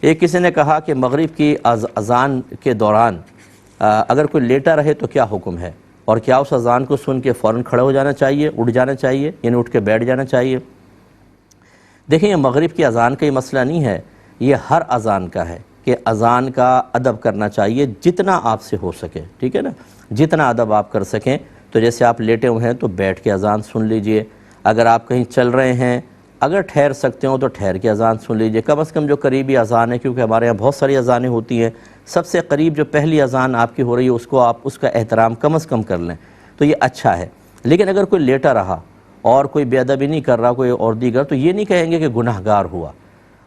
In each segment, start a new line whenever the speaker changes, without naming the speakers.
ایک کسی نے کہا کہ مغرب کی اذان کے دوران اگر کوئی لیٹا رہے تو کیا حکم ہے، اور کیا اس اذان کو سن کے فوراً کھڑے ہو جانا چاہیے، اٹھ جانا چاہیے، یعنی اٹھ کے بیٹھ جانا چاہیے؟ دیکھیں، یہ مغرب کی اذان کا یہ مسئلہ نہیں ہے، یہ ہر اذان کا ہے کہ اذان کا ادب کرنا چاہیے جتنا آپ سے ہو سکے، ٹھیک ہے نا، جتنا ادب آپ کر سکیں۔ تو جیسے آپ لیٹے ہوئے ہیں تو بیٹھ کے اذان سن لیجئے، اگر آپ کہیں چل رہے ہیں، اگر ٹھہر سکتے ہوں تو ٹھہر کے اذان سن لیجئے، کم از کم جو قریبی اذان ہے، کیونکہ ہمارے یہاں بہت ساری اذانیں ہوتی ہیں، سب سے قریب جو پہلی اذان آپ کی ہو رہی ہے اس کو آپ اس کا احترام کم از کم کر لیں، تو یہ اچھا ہے۔ لیکن اگر کوئی لیٹا رہا اور کوئی بے ادبی نہیں کر رہا، کوئی اور دیگر، تو یہ نہیں کہیں گے کہ گناہگار ہوا۔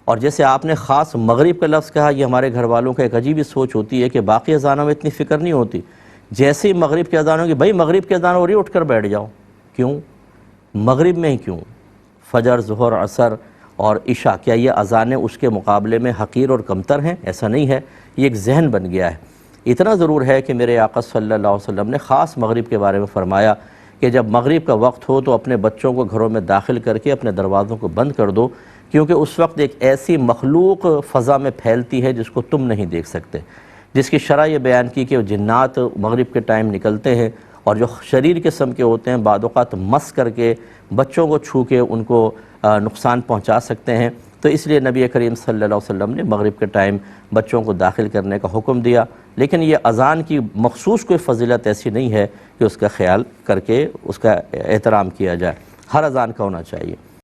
اور جیسے آپ نے خاص مغرب کا لفظ کہا، یہ ہمارے گھر والوں کا ایک عجیب سوچ ہوتی ہے کہ باقی اذانوں میں اتنی فکر نہیں ہوتی، جیسے ہی مغرب کی اذان ہوگی، بھائی مغرب کی اذان ہو رہی ہے اٹھ کر بیٹھ جاؤ۔ کیوں؟ مغرب میں ہی کیوں؟ فجر، ظہر، عصر اور عشاء، کیا یہ اذانیں اس کے مقابلے میں حقیر اور کمتر ہیں؟ ایسا نہیں ہے، یہ ایک ذہن بن گیا ہے۔ اتنا ضرور ہے کہ میرے آقا صلی اللہ علیہ وسلم نے خاص مغرب کے بارے میں فرمایا کہ جب مغرب کا وقت ہو تو اپنے بچوں کو گھروں میں داخل کر کے اپنے دروازوں کو بند کر دو، کیونکہ اس وقت ایک ایسی مخلوق فضا میں پھیلتی ہے جس کو تم نہیں دیکھ سکتے، جس کی شرح یہ بیان کی کہ جنات مغرب کے ٹائم نکلتے ہیں اور جو شریر قسم کے ہوتے ہیں بعض اوقات مس کر کے بچوں کو چھو کے ان کو نقصان پہنچا سکتے ہیں۔ تو اس لیے نبی کریم صلی اللہ علیہ وسلم نے مغرب کے ٹائم بچوں کو داخل کرنے کا حکم دیا، لیکن یہ اذان کی مخصوص کوئی فضیلت ایسی نہیں ہے کہ اس کا خیال کر کے اس کا احترام کیا جائے، ہر اذان کا ہونا چاہیے۔